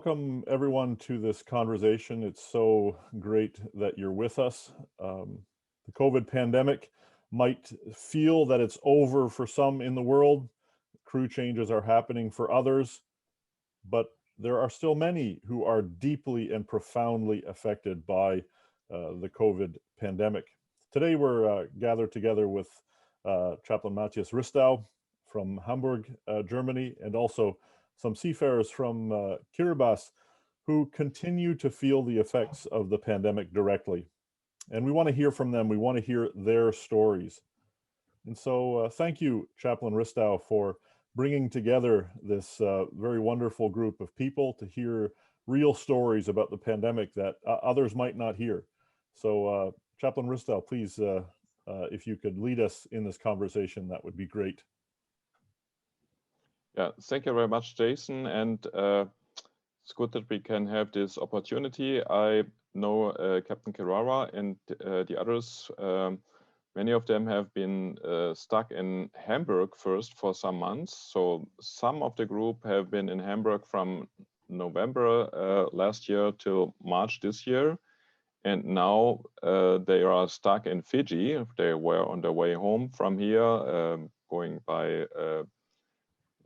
welcome everyone to this conversation. It's so great that you're with us. The COVID pandemic might feel that it's over for some in the world. Crew changes are happening for others, but there are still many who are deeply and profoundly affected by the COVID pandemic. Today we're gathered together with Chaplain Matthias Ristau from Hamburg, Germany, and also some seafarers from Kiribati who continue to feel the effects of the pandemic directly. And we want to hear from them. We want to hear their stories. And so thank you, Chaplain Ristau, for bringing together this very wonderful group of people to hear real stories about the pandemic that others might not hear. So Chaplain Ristau, please, if you could lead us in this conversation, that would be great. Yeah, thank you very much, Jason. And it's good that we can have this opportunity. I know Captain Kerara and the others. Many of them have been stuck in Hamburg first for some months. So some of the group have been in Hamburg from November last year till March this year. And now they are stuck in Fiji. They were on their way home from here, going by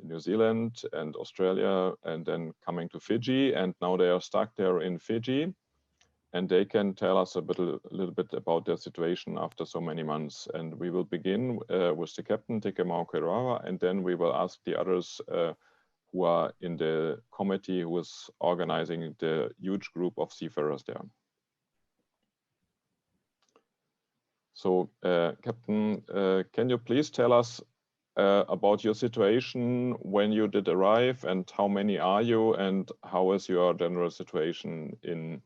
New Zealand and Australia, and then coming to Fiji. And now they are stuck there in Fiji. And they can tell us a little bit about their situation after so many months. And we will begin with the captain, Tekemau Kerara, and then we will ask the others who are in the committee who is organizing the huge group of seafarers there. So, Captain, can you please tell us about your situation when you did arrive, and how many are you, and how is your general situation in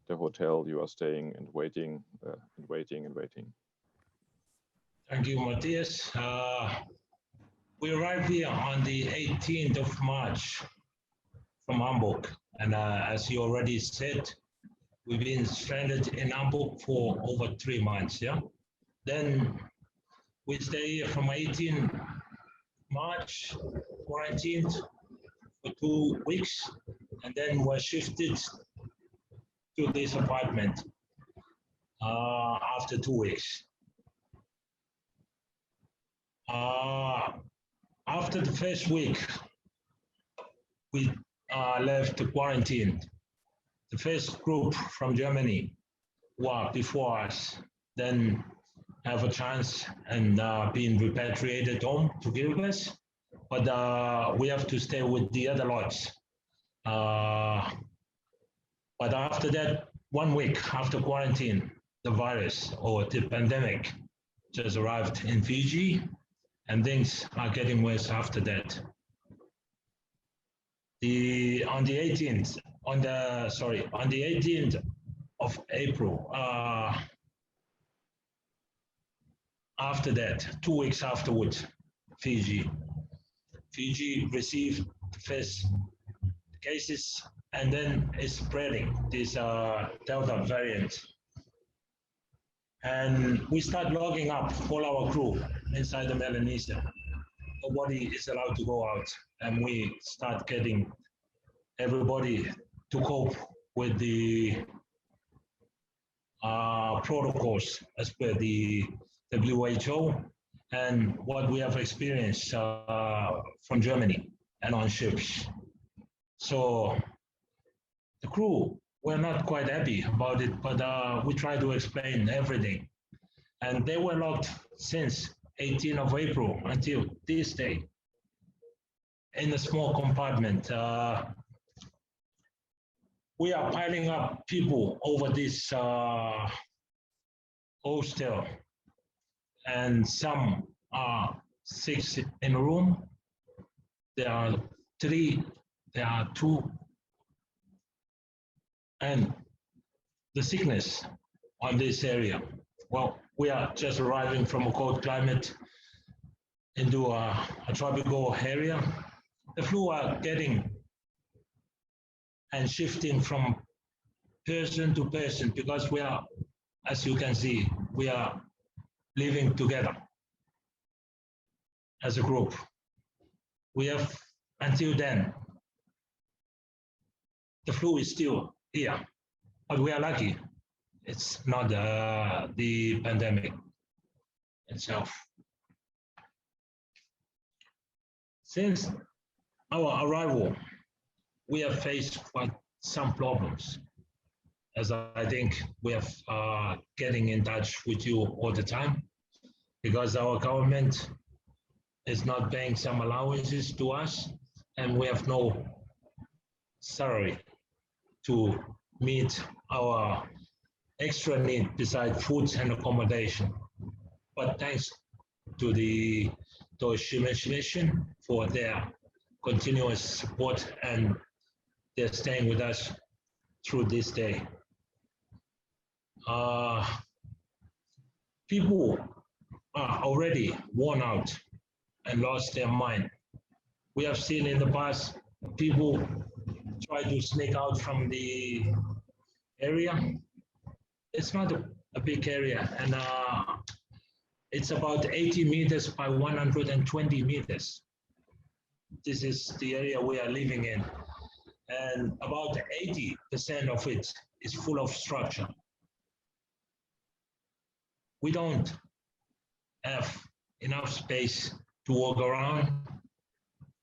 the hotel you are staying and waiting and waiting. Thank you, Matthias. We arrived here on the 18th of March from Hamburg. And as you already said, we've been stranded in Hamburg for over 3 months, yeah? Then we stay here from 18 March, quarantined for 2 weeks, and then we're shifted to this apartment after 2 weeks. After the first week, we left the quarantine. The first group from Germany who are before us then have a chance and being repatriated home to Kiribati, but we have to stay with the other lots. But after that, 1 week after quarantine, the virus or the pandemic just arrived in Fiji, and things are getting worse after that. On the 18th of April, after that, 2 weeks afterwards, Fiji received the first cases, and then it's spreading this Delta variant. And we start logging up all our crew inside the Melanesia. Nobody is allowed to go out, and we start getting everybody to cope with the protocols as per the WHO and what we have experienced from Germany and on ships. So the crew were not quite happy about it, but we tried to explain everything. And they were locked since 18th of April until this day in a small compartment. We are piling up people over this hostel, and some are 6 in a room. There are 3, there are 2. And the sickness on this area, well, we are just arriving from a cold climate into a tropical area. The flu are getting and shifting from person to person because we are, as you can see, we are living together as a group. We have, until then, the flu is still here, but we are lucky. It's not the pandemic itself. Since our arrival, we have faced quite some problems, as I think we have getting in touch with you all the time, because our government is not paying some allowances to us, and we have no salary to meet our extra need besides food and accommodation. But thanks to the Deutsche Mission for their continuous support, and they're staying with us through this day. People are already worn out and lost their mind. We have seen in the past people try to sneak out from the area. It's not a big area, and it's about 80 meters by 120 meters. This is the area we are living in, and about 80% of it is full of structure. We don't have enough space to walk around.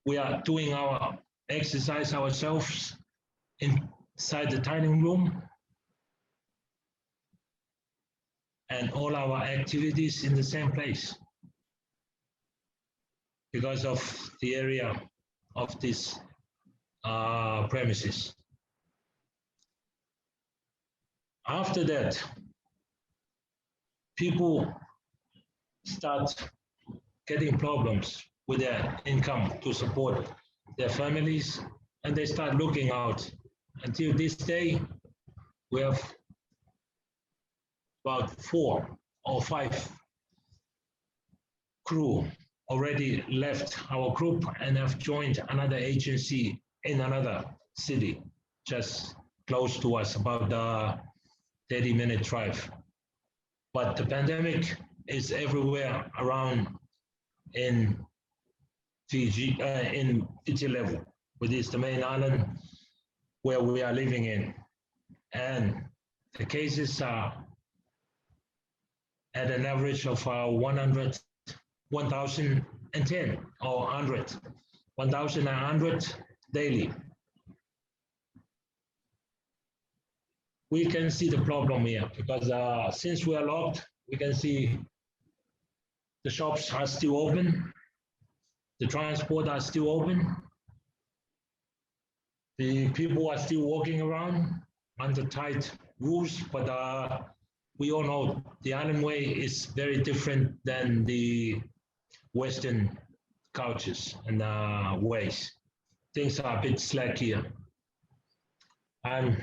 We are doing our exercise ourselves inside the dining room, and all our activities in the same place because of the area of this premises. After that, people start getting problems with their income to support their families, and they start looking out. Until this day, we have about 4 or 5 crew already left our group and have joined another agency in another city, just close to us, about a 30-minute drive. But the pandemic is everywhere around in Fiji, in Fiji level, which is the main island where we are living in. And the cases are at an average of 1,010 or 1,100 daily. We can see the problem here because since we are locked, we can see the shops are still open, the transport are still open, the people are still walking around under tight rules, but we all know the island way is very different than the Western cultures and ways. Things are a bit slack here. I'm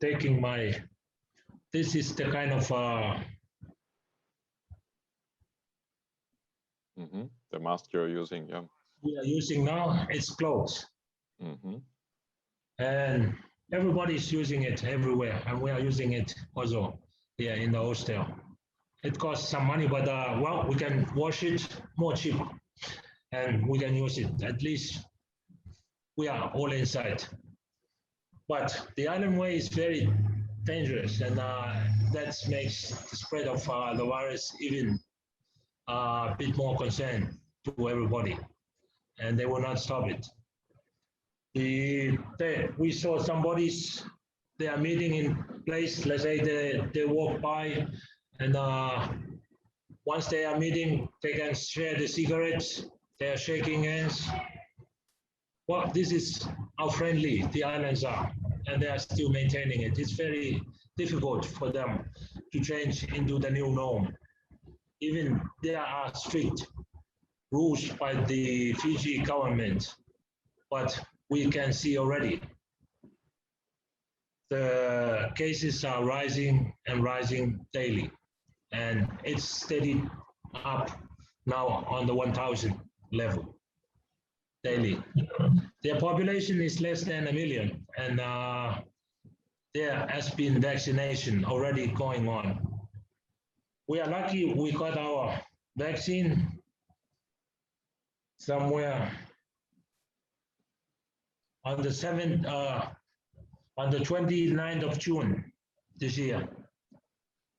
taking this is the kind of the mask you're using, yeah. We are using now, it's closed. And everybody's using it everywhere, and we are using it also here in the hostel. It costs some money, but well, we can wash it more cheap, and we can use it. At least we are all inside. But the island way is very dangerous, and that makes the spread of the virus even a bit more concern to everybody, and they will not stop it. We saw somebody's, they are meeting in place, let's say they walk by, and once they are meeting, they can share the cigarettes, they are shaking hands. Well, this is how friendly the islands are, and they are still maintaining it. It's very difficult for them to change into the new norm. Even there are strict rules by the Fiji government, but we can see already the cases are rising and rising daily, and it's steady up now on the 1,000 level daily. Their population is less than 1 million, and there has been vaccination already going on. We are lucky we got our vaccine somewhere on the 7th, on the 29th of June this year.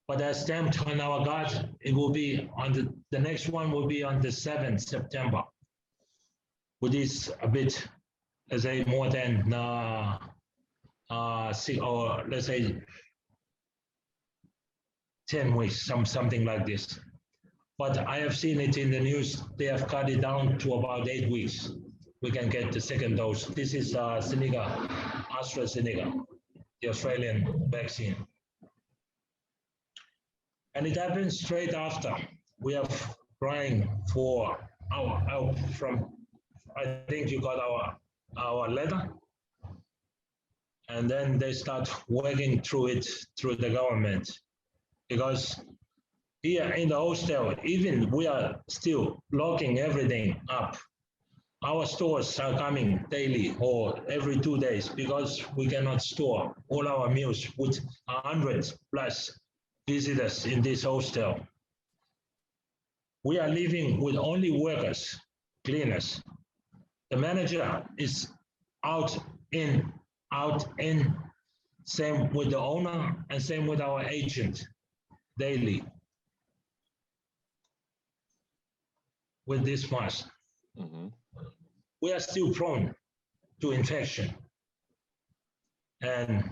But as stamped on our card, it will be on the next one will be on the 7th September, which is a bit, let's say, more than 6, or let's say 10 weeks, something like this. But I have seen it in the news, they have cut it down to about 8 weeks. We can get the second dose. This is AstraZeneca, the Australian vaccine. And it happens straight after. We are trying for our help from, I think you got our letter. And then they start working through it, through the government. Because here in the hostel, even we are still locking everything up. Our stores are coming daily or every 2 days because we cannot store all our meals with 100 plus visitors in this hostel. We are living with only workers, cleaners. The manager is out in, same with the owner and same with our agent daily with this mask. Mm-hmm. We are still prone to infection. And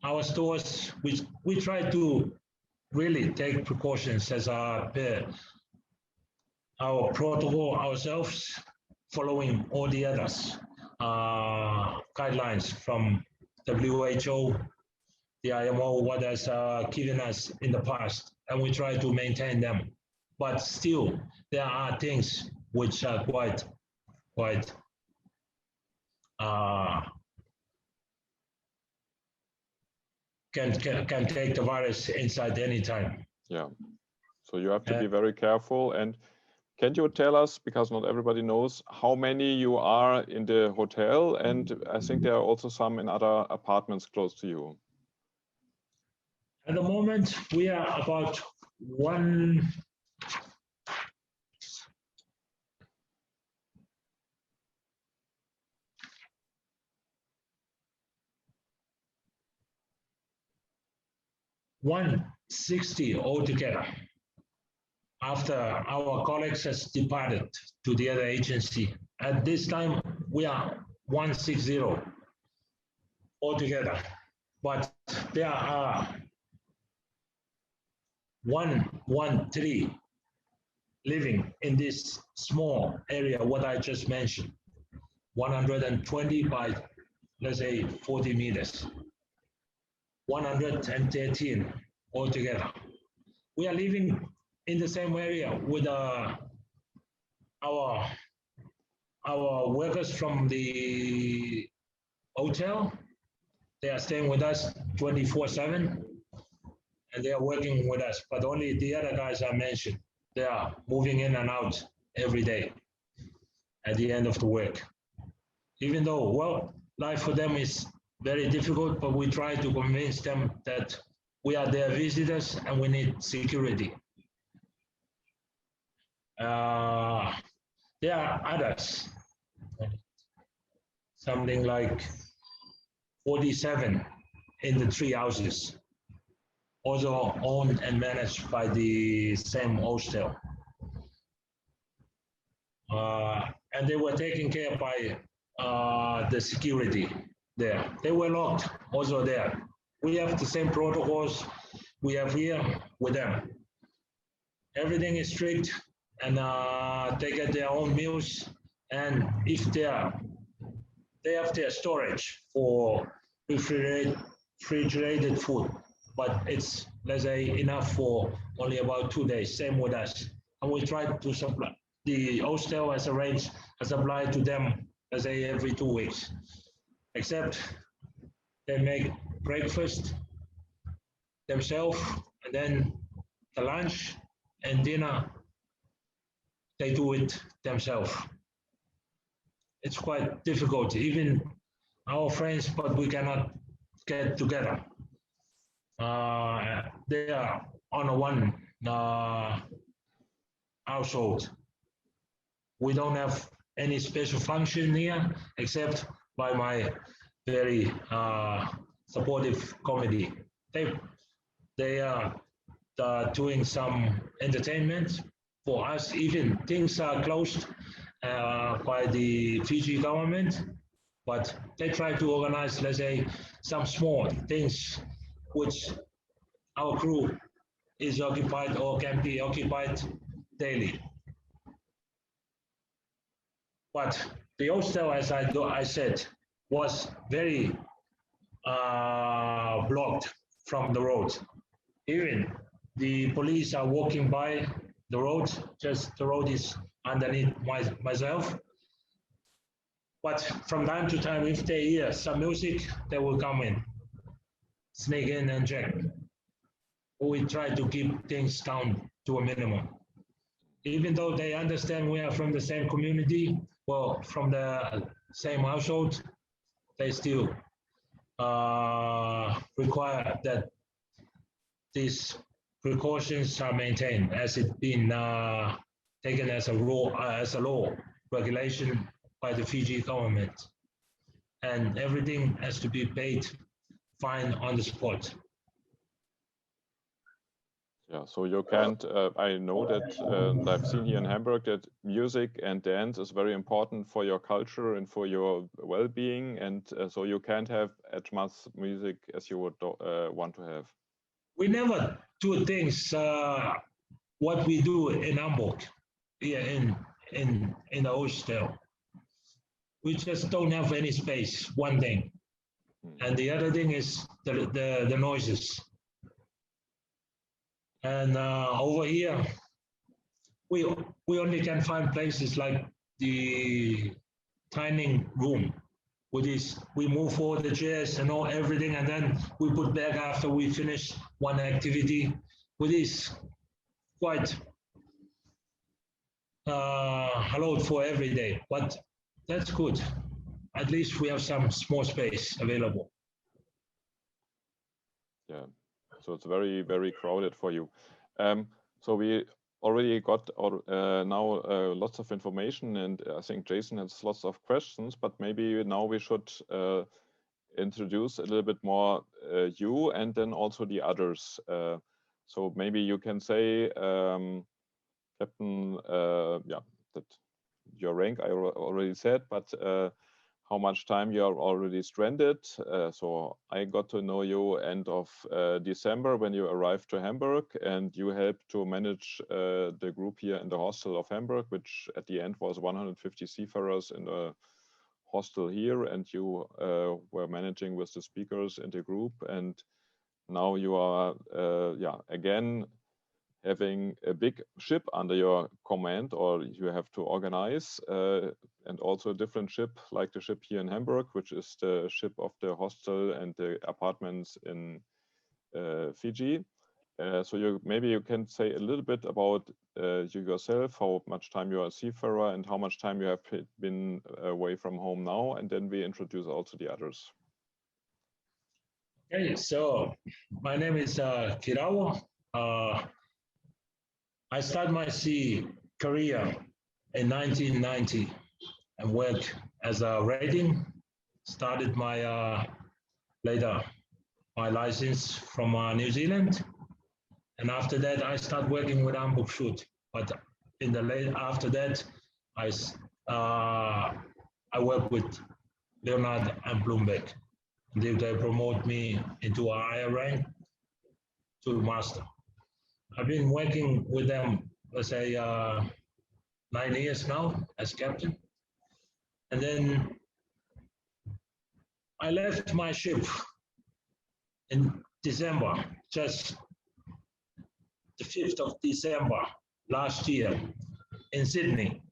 our stores, we try to really take precautions as our protocol ourselves, following all the others guidelines from WHO, the IMO, what has given us in the past, and we try to maintain them. But still, there are things which are quite can take the virus inside anytime. Yeah, so you have to be very careful. And can you tell us, because not everybody knows, how many you are in the hotel? And I think there are also some in other apartments close to you. At the moment, we are about 160 altogether. After our colleagues has departed to the other agency, at this time we are 160 altogether. But there are 113 living in this small area, what I just mentioned, 120 by, let's say, 40 meters, 113 altogether. We are living in the same area with our workers from the hotel. They are staying with us 24/7, and they are working with us. But only the other guys I mentioned, they are moving in and out every day at the end of the work. Even though, well, life for them is very difficult, but we try to convince them that we are their visitors and we need security. There are others, something like 47 in the 3 houses, also owned and managed by the same hostel. And they were taken care by the security there. They were locked also there. We have the same protocols we have here with them. Everything is strict, and they get their own meals. And if they have their storage for refrigerated food, but it's, let's say, enough for only about 2 days. Same with us. And we try to supply. The hostel has arranged a supply to them, let's say, every 2 weeks. Except they make breakfast themselves, and then the lunch and dinner, they do it themselves. It's quite difficult, even our friends, but we cannot get together. They are on a one household. We don't have any special function here, except by my very supportive committee. They are doing some entertainment for us. Even things are closed by the Fiji government, but they try to organize, let's say, some small things which our crew is occupied or can be occupied daily. But the hostel, as I said, was very blocked from the road. Even the police are walking by the road, just the road is underneath myself. But from time to time, if they hear some music, they will come in, sneak in and check. We try to keep things down to a minimum. Even though they understand we are from the same community, well, from the same household, they still require that these precautions are maintained as it's been taken as a law regulation by the Fiji government, and everything has to be paid fine on the spot. Yeah, so you can't, I know that, and I've seen here in Hamburg that music and dance is very important for your culture and for your well-being, and so you can't have as much music as you would want to have. We never do things what we do in Hamburg, here in the hostel. We just don't have any space, one thing. And the other thing is the noises. And over here, we only can find places like the dining room, with this, we move all the chairs and all everything, and then we put back after we finish one activity. With this, quite allowed for every day, but that's good. At least we have some small space available. Yeah, so it's very, very crowded for you. So we already got now lots of information, and I think Jason has lots of questions, but maybe now we should introduce a little bit more you and then also the others. So maybe you can say, Captain, yeah, that your rank I already said, but how much time you are already stranded. So I got to know you end of December when you arrived to Hamburg, and you helped to manage the group here in the hostel of Hamburg, which at the end was 150 seafarers in the hostel here, and you were managing with the speakers in the group. And now you are, yeah, again, having a big ship under your command, or you have to organize, and also a different ship like the ship here in Hamburg, which is the ship of the hostel and the apartments in Fiji. So maybe you can say a little bit about you yourself, how much time you are a seafarer and how much time you have been away from home now, and then we introduce also the others. Okay, so my name is Kirawa. I started my sea career in 1990 and worked as a rating. Started my later my license from New Zealand, and after that I started working with Hamburg Shoot. But in the after that I worked with Leonard and Bloomberg. They promote me into a higher rank to master. I've been working with them, let's say, 9 years now as captain. And then I left my ship in December, just the 5th of December last year in Sydney.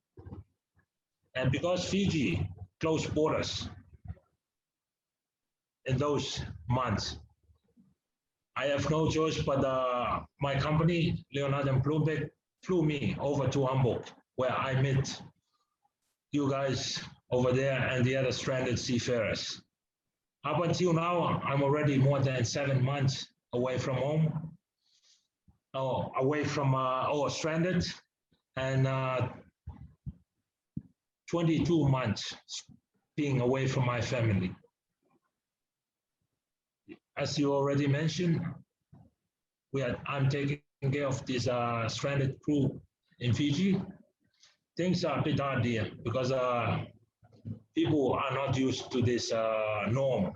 And because Fiji closed borders in those months, I have no choice, but my company, Leonard and Bloomberg, flew me over to Hamburg, where I met you guys over there and the other stranded seafarers. Up until now, I'm already more than 7 months away from home, stranded, and 22 months being away from my family. as you already mentioned, I'm taking care of this stranded crew in Fiji. Things are a bit hard here because people are not used to this norm,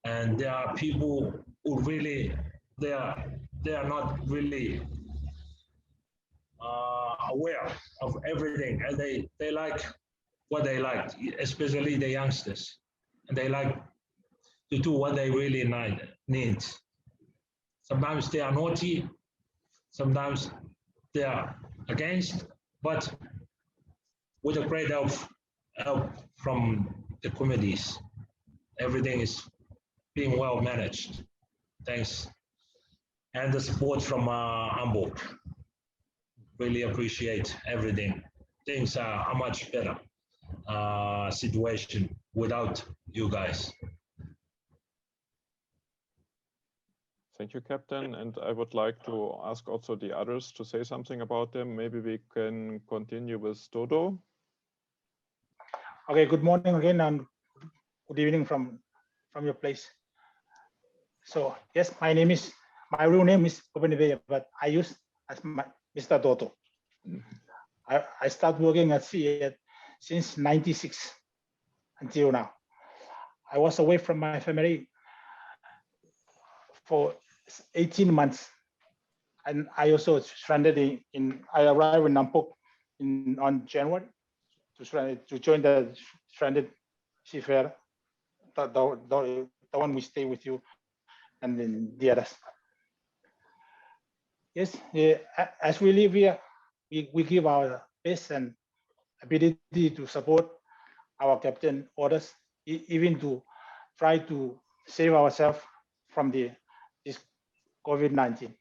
and there are people who really they are not really aware of everything, and they like what they like, especially the youngsters, and they like to do what they really need. Sometimes they are naughty, sometimes they are against, but with a great help from the committees, everything is being well managed. Thanks. And the support from Hamburg. Really appreciate everything. Things are a much better situation without you guys. Thank you, Captain. And I would like to ask also the others to say something about them. Maybe we can continue with Dodo. Okay, good morning again and good evening from your place. So yes, my real name is Kopenebe, but I use as Mr. Dodo. I started working at sea since '96 until now. I was away from my family for 18 months, and I also stranded I arrived in Nampok on January to join the stranded seafarer, the one we stay with you, and then the others. Yes, as we live here, we give our best and ability to support our captain orders, even to try to save ourselves from this COVID-19.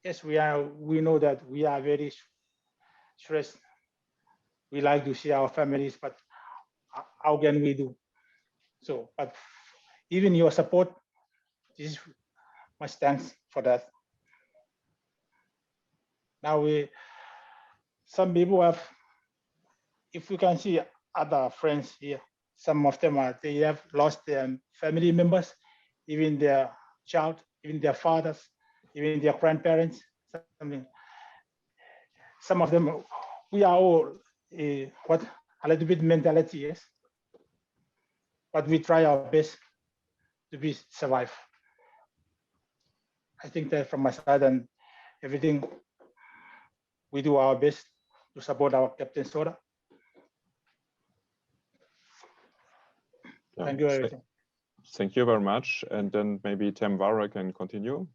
Yes, we know that we are very stressed. We like to see our families, but how can we do? So, but even your support, this is much thanks for that. Now some people have, if we can see other friends here, some of them they have lost their family members, even their child, even their fathers, even their grandparents. Some of them, we are all a little bit mentality, yes, but we try our best to survive. I think that from my side and everything, we do our best to support our captain's order. Thank you, everything. Thank you very much. And then maybe Tamvara can continue.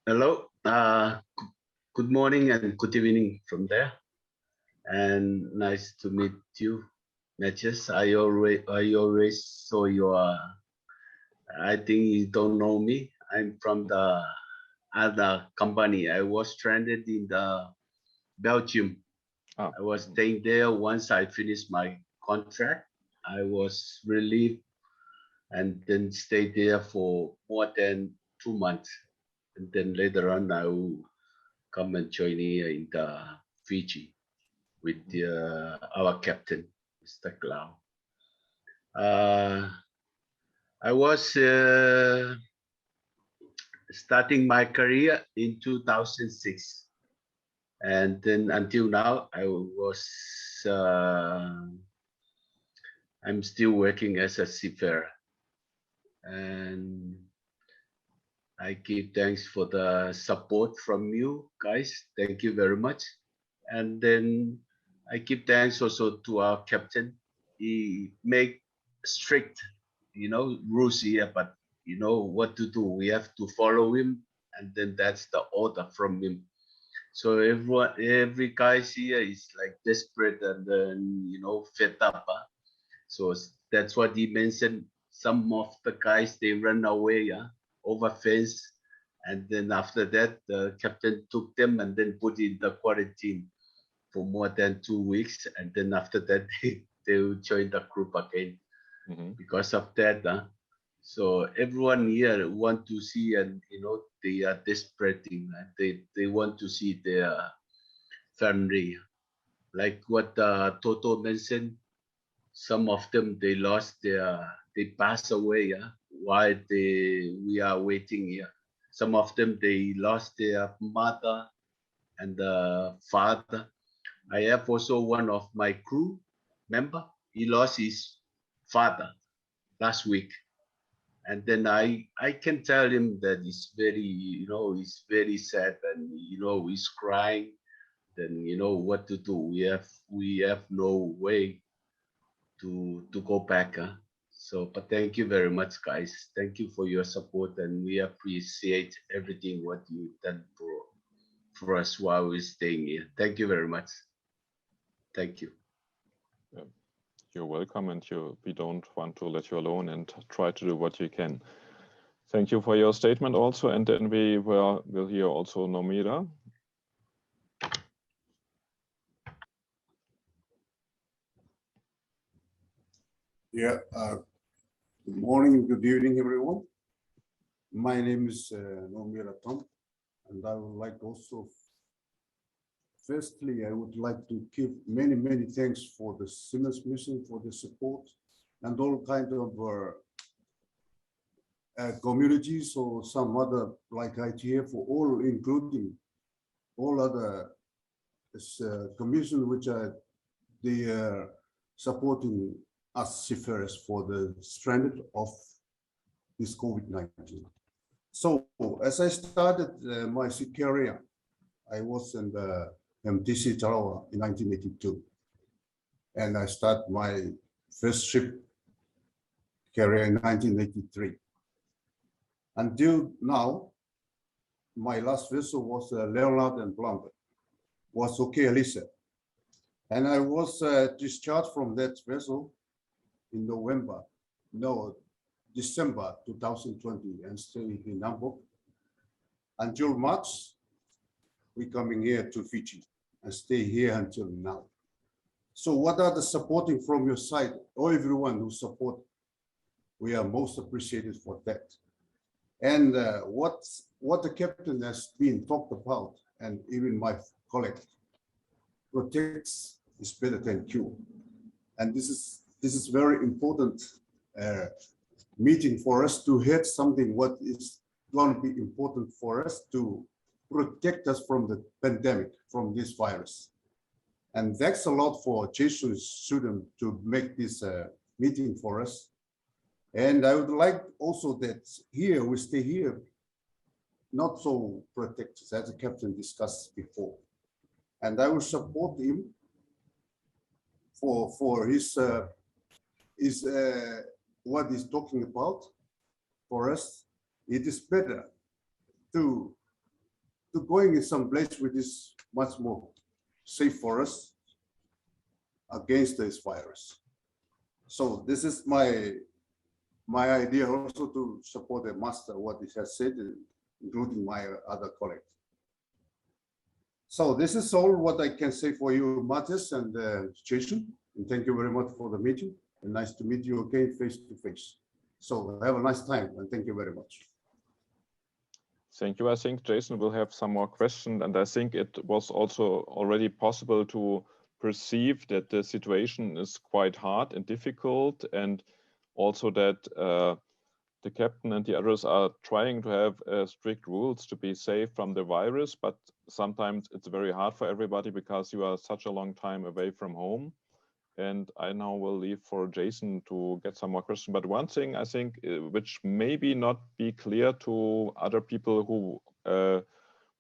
Hello, good morning and good evening from there. And nice to meet you, Matches. I always saw your, I think you don't know me. I'm from the other company. I was stranded in the Belgium. Oh. I was staying there. Once I finished my contract, I was relieved and then stayed there for more than 2 months. And then later on, I will come and join here in the Fiji with our captain, Mr. Clow. I was starting my career in 2006. And then until now, I'm still working as a seafarer. And I give thanks for the support from you guys. Thank you very much. And then I give thanks also to our captain. He make strict, rules here, but you know what to do. We have to follow him, and then that's the order from him. So every guy here is like desperate and then fed up. So that's what he mentioned. Some of the guys they run away, over fence, and then after that the captain took them and then put in the quarantine for more than 2 weeks, and then after that they will join the group again. Because of that. So everyone here want to see, and they are desperate. They want to see their family. Like what Toto mentioned, some of them they pass away. While we are waiting here. Some of them they lost their mother and father. I have also one of my crew member. He lost his father last week, and then I can tell him that he's he's very sad, and he's crying. Then what to do. We have no way to go back. So, but thank you very much, guys. Thank you for your support, and we appreciate everything what you've done for us while we're staying here. Thank you very much. Thank you. You're welcome, and we don't want to let you alone, and try to do what you can. Thank you for your statement also, and then we will hear also Nomira. Yeah, good morning and good evening, everyone. My name is Nomira Tom, and I would like also, firstly, I would like to give many, many thanks for the Siemens mission for the support and all kinds of communities or some other like ITA for all, including all other commission which are supporting us seafarers for the stranded of this COVID-19. So as I started my sea career, I was in the MTC Tarawa in 1982. And I started my first ship career in 1983. Until now, my last vessel was Leonard and Blanca, was OK Elisa. And I was discharged from that vessel in December 2020, and stayed in Hamburg until March. We're coming here to Fiji and stay here until now. So what are the supporting from your side, or everyone who support? We are most appreciated for that. And what the captain has been talked about, and even my colleague, protects is better than cure. And this is very important meeting for us to hear something what is going to be important for us to protect us from the pandemic, from this virus. And thanks a lot for Jason student to make this meeting for us. And I would like also that here, we stay here, not so protected as the captain discussed before. And I will support him for his what he's talking about. For us, it is better to going in some place which is much more safe for us against this virus. So this is my idea also to support the master what he has said, including my other colleagues. So this is all what I can say for you, Matthias and Jason. And thank you very much for the meeting. And nice to meet you again face to face. So have a nice time, and thank you very much. Thank you. I think Jason will have some more questions, and I think it was also already possible to perceive that the situation is quite hard and difficult, and also that the captain and the others are trying to have strict rules to be safe from the virus, but sometimes it's very hard for everybody because you are such a long time away from home. And I now will leave for Jason to get some more questions. But one thing I think which maybe not be clear to other people who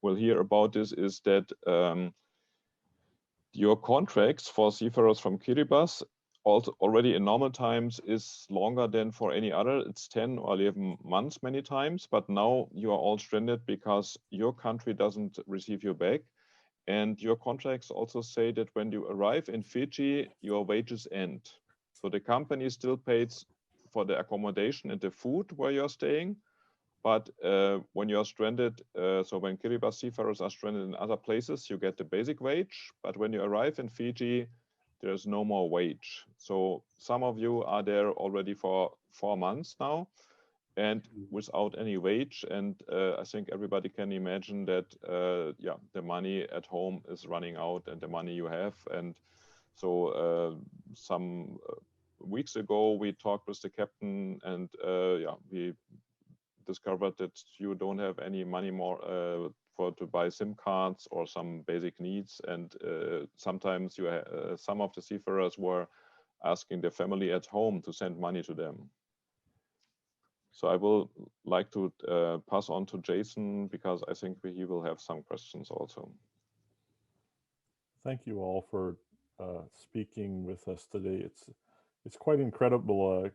will hear about this is that your contracts for seafarers from Kiribati also already in normal times is longer than for any other. It's 10 or 11 months many times, but now you are all stranded because your country doesn't receive you back. And your contracts also say that when you arrive in Fiji, your wages end. So the company still pays for the accommodation and the food where you're staying. But when you're stranded, so when Kiribati seafarers are stranded in other places, you get the basic wage. But when you arrive in Fiji, there's no more wage. So some of you are there already for 4 months now. and without any wage. And I think everybody can imagine that, yeah, the money at home is running out and the money you have. And so some weeks ago, we talked with the captain, and yeah, we discovered that you don't have any money more to buy SIM cards or some basic needs. And sometimes some of the seafarers were asking their family at home to send money to them. So I will like to pass on to Jason, because I think he will have some questions also. Thank you all for speaking with us today. It's quite incredible,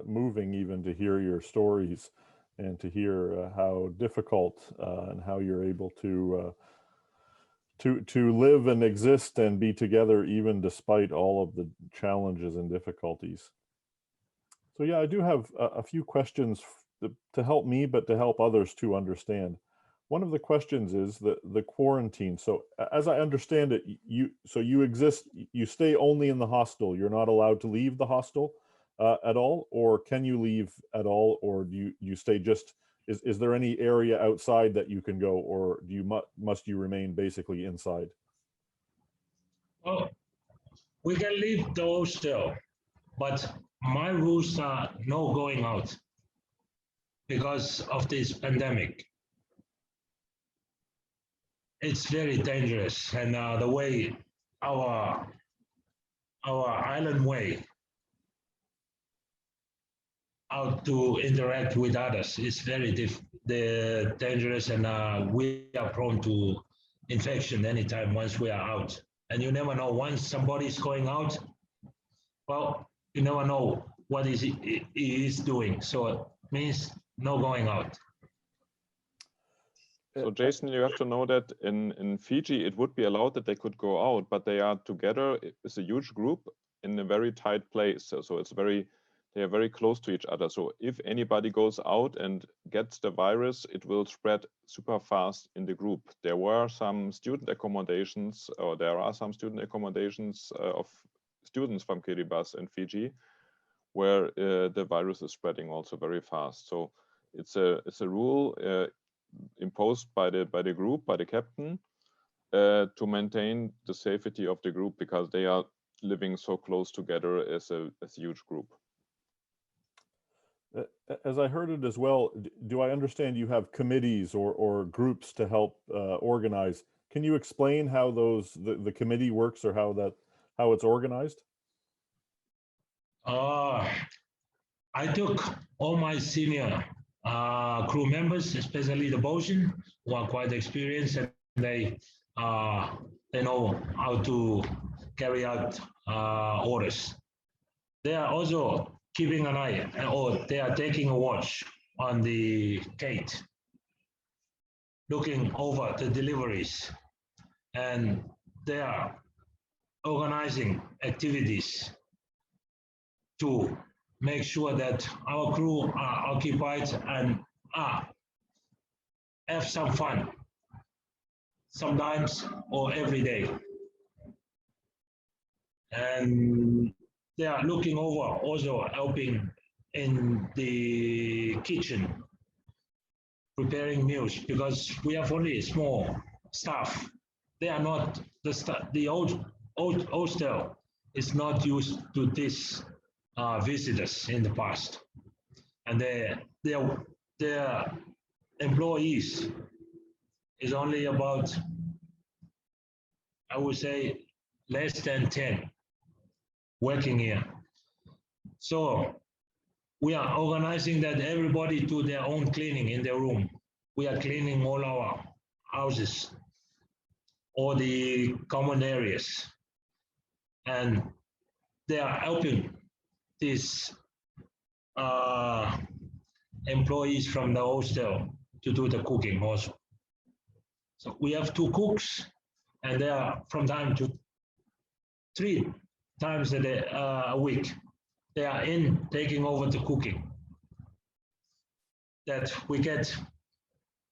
moving even to hear your stories and to hear how difficult and how you're able to live and exist and be together even despite all of the challenges and difficulties. So yeah, I do have a few questions to help me, but to help others to understand. One of the questions is the quarantine. So as I understand it, you stay only in the hostel. You're not allowed to leave the hostel at all, or can you leave at all, or do you stay just? Is there any area outside that you can go, or do you must you remain basically inside? Oh, we can leave the hostel, but my rules are no going out because of this pandemic. It's very dangerous, and the way our island way how to interact with others is very dangerous, and we are prone to infection anytime once we are out. And you never know, once somebody is going out, well, you never know what he is doing. So it means no going out. So Jason, you have to know that in Fiji, it would be allowed that they could go out, but they are together. It's a huge group in a very tight place. So they are very close to each other. So if anybody goes out and gets the virus, it will spread super fast in the group. There were some student accommodations, or there are some student accommodations of students from Kiribati and Fiji, where the virus is spreading also very fast. So it's a rule imposed by the group, by the captain, to maintain the safety of the group, because they are living so close together as a huge group. As I heard it as well, do I understand you have committees or groups to help organize? Can you explain how the committee works, or how it's organized? I took all my senior crew members, especially the bosun, who are quite experienced, and they know how to carry out orders. They are also keeping an eye, or they are taking a watch on the gate, looking over the deliveries, and they are organizing activities to make sure that our crew are occupied and have some fun, sometimes or every day. And they are looking over, also helping in the kitchen, preparing meals, because we have only a small staff. They are not the old hostel is not used to this visitors in the past, and their employees is only about, I would say, less than 10 working here. So we are organizing that everybody do their own cleaning in their room. We are cleaning all our houses, all the common areas, and they are helping these employees from the hostel to do the cooking also. So we have 2 cooks, and they are from time to 3 times a week. They are in taking over the cooking, that we get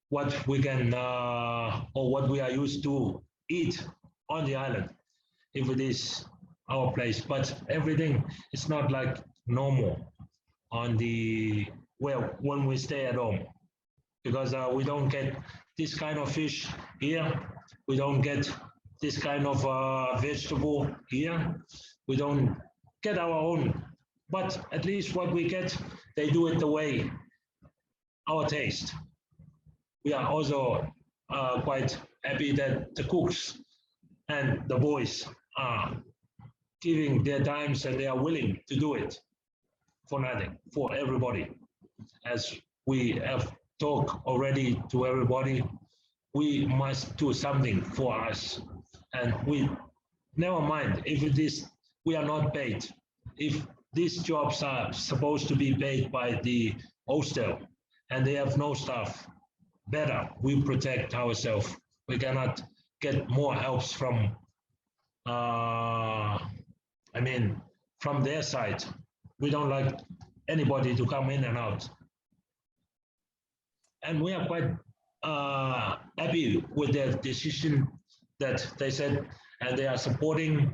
what we can or what we are used to eat on the island, if it is our place. But everything is not like normal on the when we stay at home, because we don't get this kind of fish here. We don't get this kind of vegetable here. We don't get our own, but at least what we get, they do it the way our taste. We are also quite happy that the cooks and the boys are giving their times and they are willing to do it for nothing, for everybody. As we have talked already to everybody, we must do something for us. And we never mind if it is we are not paid. If these jobs are supposed to be paid by the hostel and they have no staff, better we protect ourselves. We cannot get more helps from from their side. We don't like anybody to come in and out. And we are quite happy with their decision that they said, and they are supporting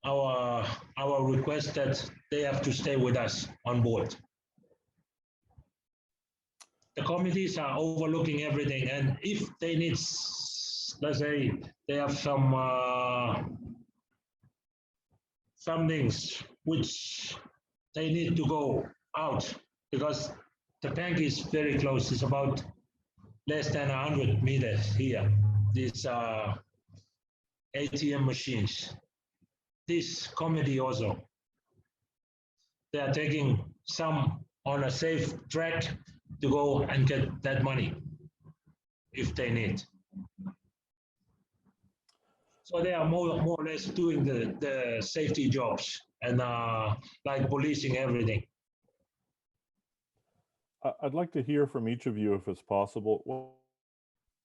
our request that they have to stay with us on board. The committees are overlooking everything, and if they need, let's say, they have some things which they need to go out, because the bank is very close. It's about less than 100 meters here. These ATM machines. This committee also, they are taking some on a safe track to go and get that money if they need. So they are more or less doing the safety jobs and like policing everything. I'd like to hear from each of you, if it's possible. Well,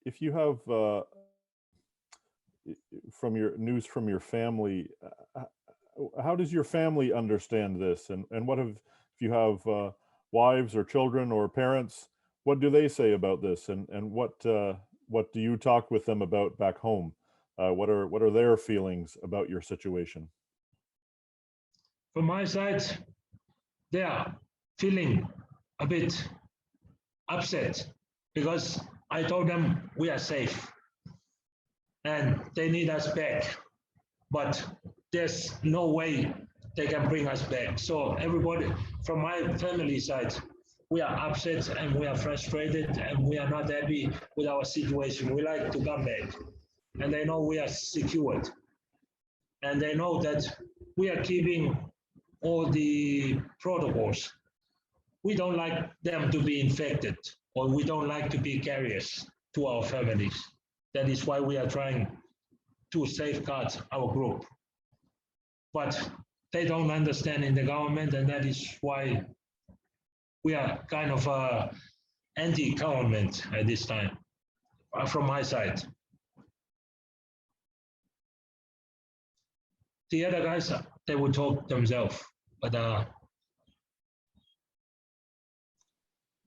if you have from your news from your family, how does your family understand this? And what if you have wives or children or parents, what do they say about this? And what do you talk with them about back home? What are their feelings about your situation? From my side, they are feeling a bit upset because I told them we are safe and they need us back, but there's no way they can bring us back. So everybody from my family side, we are upset and we are frustrated and we are not happy with our situation. We like to come back, and they know we are secured, and they know that we are keeping all the protocols. We don't like them to be infected, or we don't like to be carriers to our families. That is why we are trying to safeguard our group. But they don't understand in the government, and that is why we are kind of anti-government at this time, from my side. The other guys, they will talk themselves, but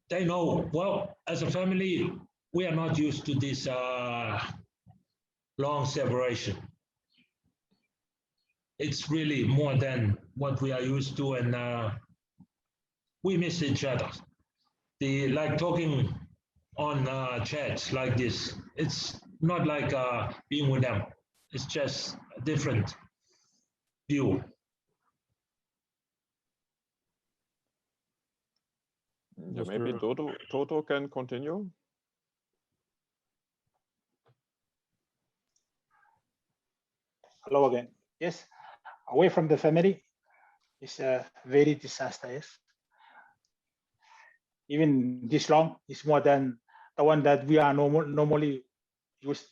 they know, well, as a family, we are not used to this long separation. It's really more than what we are used to, and we miss each other. Like talking on chats like this, it's not like being with them. It's just a different view. Yeah, maybe Toto can continue. Hello again. Yes, away from the family is very disastrous. Even this long is more than the one that we are normally used.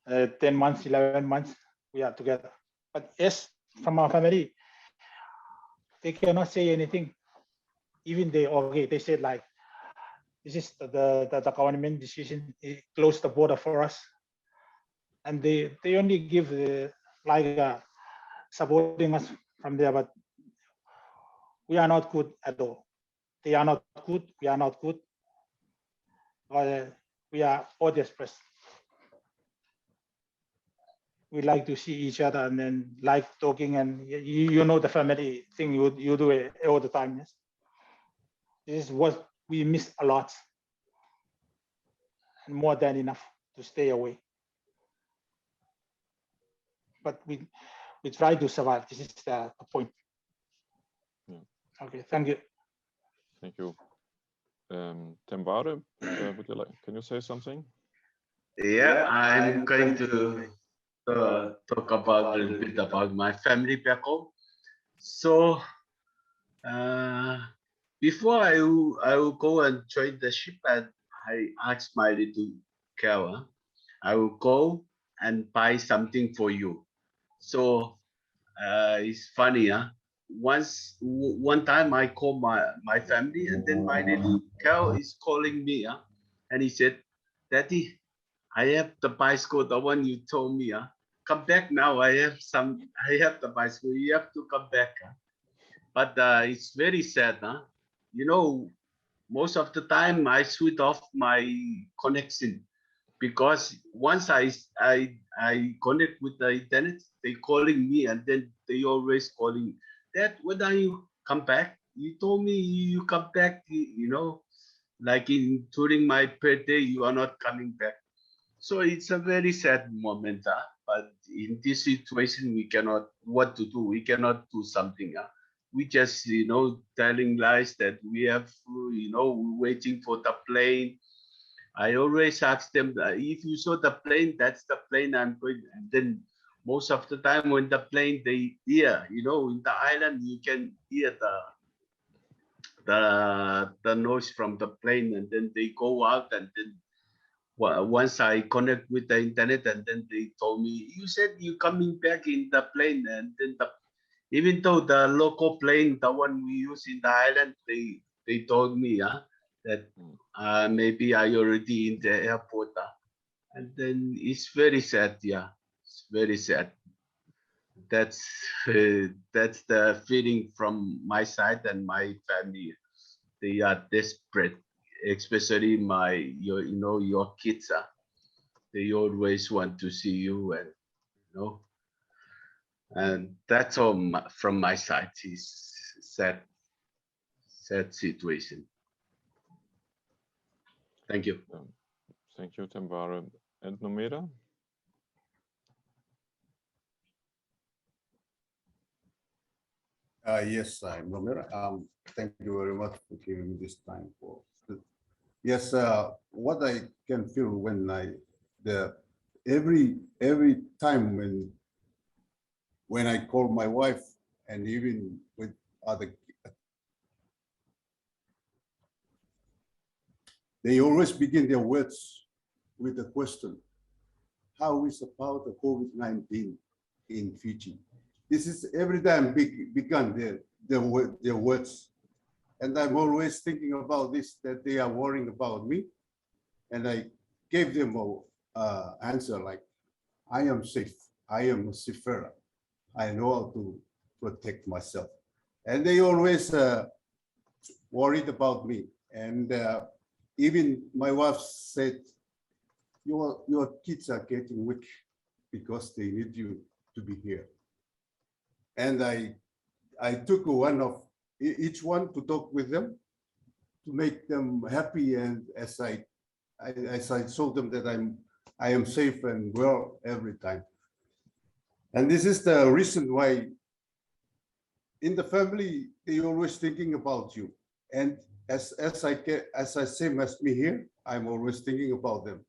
10 months, 11 months, we are together. But yes, from our family, they cannot say anything. Even they said like, this is the government decision, close the border for us. And they only give supporting us from there, but we are not good at all. They are not good, we are not good. We are all desperate. We like to see each other and then like talking, and you know the family thing, you do it all the time, yes? This is what we miss a lot, and more than enough to stay away. But we try to survive. This is the point. Yeah. Okay, thank you. Thank you. Tembare, can you say something? Yeah, I'm going to talk about a little bit about my family back home. So before I will go and join the ship, and I asked my little girl, I will go and buy something for you. So it's funny, one time I called my family, and then my little girl is calling me, and he said, "Daddy, I have the bicycle, the one you told me, come back now. I have the bicycle. You have to come back." But it's very sad, You know, most of the time I switch off my connection, because once I connect with the internet, they calling me, and then they always calling, "Dad, when are you come back? You told me you come back, like during my birthday, you are not coming back." So it's a very sad moment, but in this situation, we cannot what to do. We cannot do something. We just, telling lies that we have, waiting for the plane. I always ask them, if you saw the plane, that's the plane I'm going. And then most of the time when the plane, they hear, in the island, you can hear the noise from the plane, and then they go out, and then once I connect with the internet, and then they told me, "You said you coming back in the plane," and then even though the local plane, the one we use in the island, they told me, that maybe I already in the airport, and then it's very sad. Yeah, it's very sad. That's the feeling from my side and my family. They are desperate, especially your kids. They always want to see you, and and that's all from my side. It's sad situation. Thank you. Thank you, Tembare. And Nomeda? Yes, I'm Romero. Thank you very much for giving me this time for. Yes, what I can feel when every time when I call my wife, and even with other, they always begin their words with a question: "How is about the COVID-19 in Fiji?" This is every time begun their words. And I'm always thinking about this, that they are worrying about me. And I gave them an answer like, "I am safe. I am a seafarer. I know how to protect myself." And they always worried about me. And even my wife said, your kids are getting weak because they need you to be here. And I took each one to talk with them, to make them happy. And as I told them that I am safe and well every time. And this is the reason why in the family, they always thinking about you. And as same as me here, I'm always thinking about them,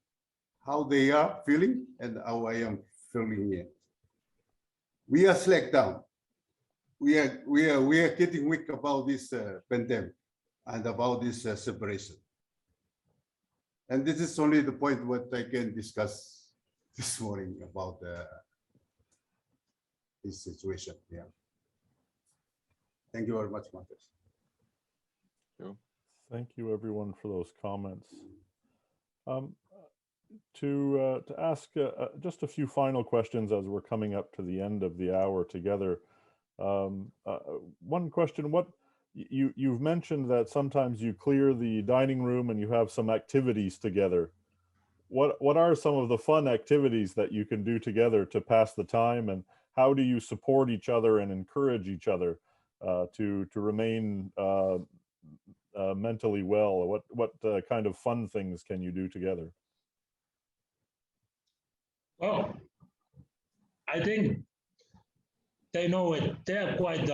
how they are feeling and how I am feeling here. We are slacked down. We are getting weak about this pandemic and about this separation. And this is only the point what I can discuss this morning about this situation. Yeah. Thank you very much, Marcus. Thank you, everyone, for those comments. To ask just a few final questions as we're coming up to the end of the hour together. One question: you've mentioned that sometimes you clear the dining room and you have some activities together. What are some of the fun activities that you can do together to pass the time, and how do you support each other and encourage each other to remain mentally well? What kind of fun things can you do together? Well, I think they know it. They're quite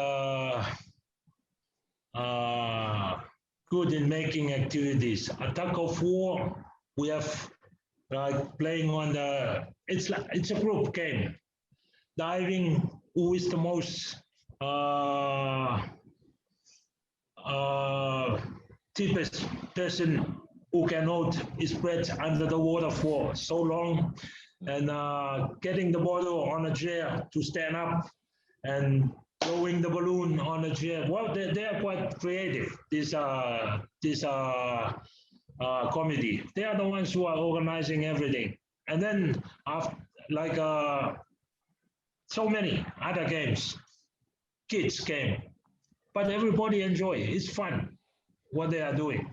good in making activities. A tug of war, we have like playing on the. It's a group game. Diving, who is the most deepest person who can hold his breath under the water for so long, and getting the bottle on a chair to stand up and blowing the balloon on a chair. Well, they are quite creative. This committee. They are the ones who are organizing everything. And then after, like so many other games, kids game, but everybody enjoy. It's fun what they are doing.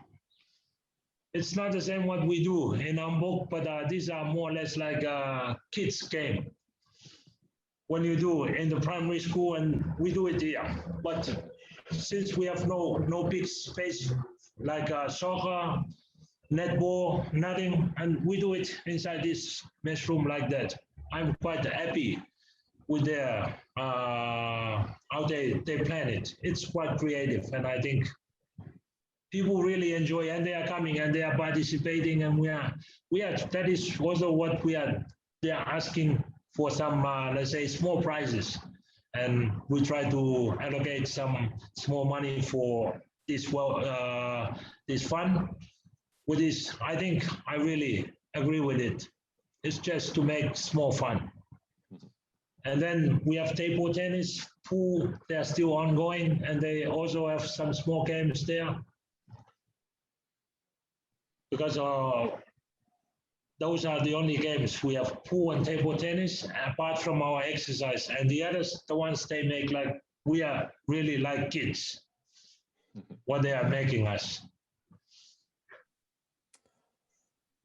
It's not the same what we do in Hamburg, but these are more or less like kids game. When you do in the primary school, and we do it here. But since we have no big space like soccer, netball, nothing, and we do it inside this mess room like that. I'm quite happy with their how they plan it. It's quite creative, and I think people really enjoy, and they are coming and they are participating, and we are that is also what they are asking for some let's say small prizes, and we try to allocate some small money for this this fund. With this, I think I really agree with it. It's just to make small fun. And then we have table tennis, pool, they're still ongoing, and they also have some small games there. Because those are the only games. We have pool and table tennis, apart from our exercise. And the others, the ones they make, like, we are really like kids, what they are making us.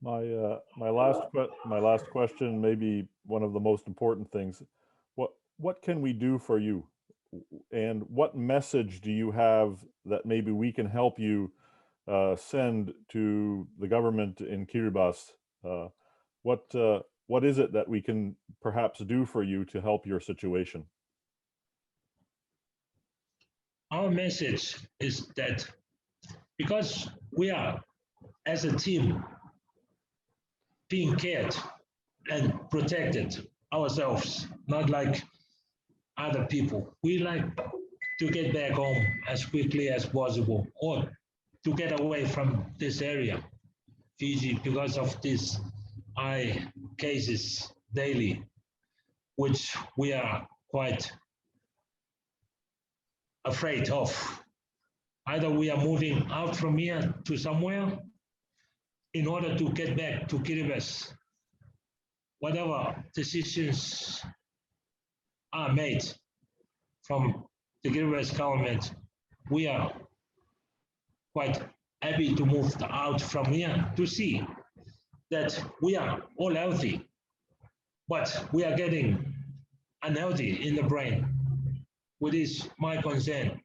My last question, maybe one of the most important things. What can we do for you, and what message do you have that maybe we can help you send to the government in Kiribati? What is it that we can perhaps do for you to help your situation? Our message is that because we are, as a team, being cared and protected ourselves, not like other people. We like to get back home as quickly as possible, or to get away from this area, Fiji, because of these high cases daily, which we are quite afraid of. Either we are moving out from here to somewhere in order to get back to Kiribati. Whatever decisions are made from the Kiribati government, we are quite happy to move out from here to see that we are all healthy, but we are getting unhealthy in the brain, which is my concern.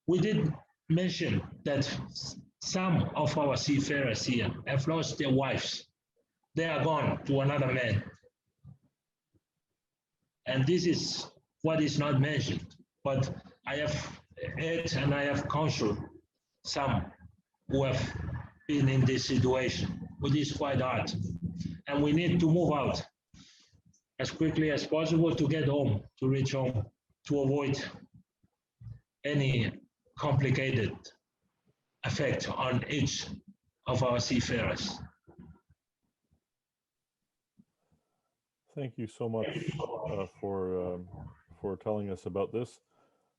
We did mention that some of our seafarers here have lost their wives. They are gone to another man. And this is what is not mentioned. But I have heard and I have counseled some who have been in this situation, which is quite hard. And we need to move out as quickly as possible to get home, to reach home, to avoid any complicated effect on each of our seafarers. Thank you so much for telling us about this.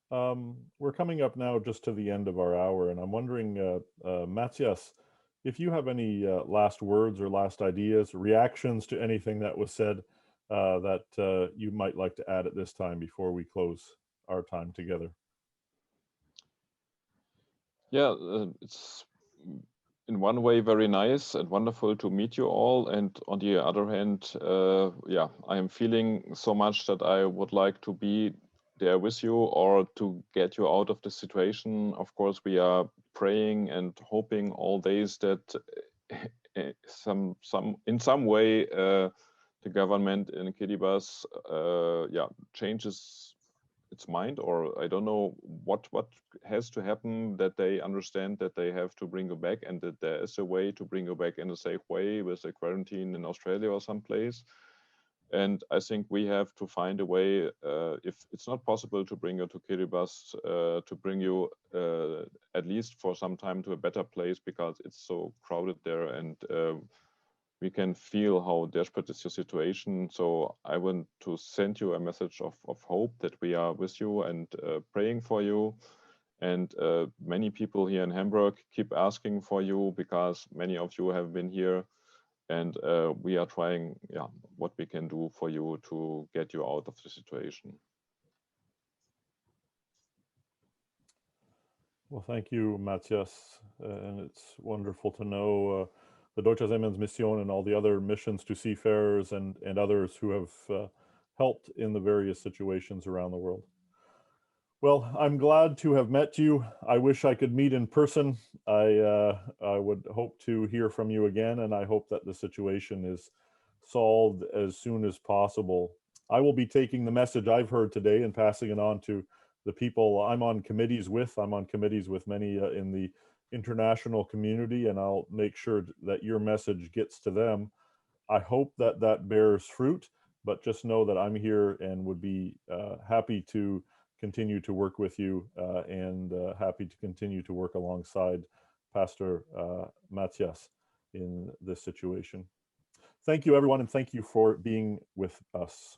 We're coming up now just to the end of our hour, and I'm wondering, Matthias, if you have any last words or last ideas, reactions to anything that was said that you might like to add at this time before we close our time together. Yeah, it's in one way very nice and wonderful to meet you all, and on the other hand, yeah, I am feeling so much that I would like to be there with you or to get you out of the situation. Of course, we are praying and hoping all days that in some way the government in Kiribati changes its mind, or I don't know what has to happen, that they understand that they have to bring you back, and that there is a way to bring you back in a safe way with a quarantine in Australia or someplace. And I think we have to find a way, if it's not possible to bring you to Kiribati, to bring you at least for some time to a better place, because it's so crowded there, and we can feel how desperate is your situation. So I want to send you a message of hope that we are with you and praying for you. And many people here in Hamburg keep asking for you, because many of you have been here, and we are trying what we can do for you to get you out of the situation. Well, thank you, Matthias. And it's wonderful to know the Deutsche Seemannsmission and all the other missions to seafarers and others who have helped in the various situations around the world. Well, I'm glad to have met you. I wish I could meet in person. I would hope to hear from you again, and I hope that the situation is solved as soon as possible. I will be taking the message I've heard today and passing it on to the people I'm on committees with. I'm on committees with many in the international community, and I'll make sure that your message gets to them. I hope that that bears fruit, but just know that I'm here and would be happy to continue to work with you and happy to continue to work alongside Pastor Matthias in this situation. Thank you, everyone, and thank you for being with us.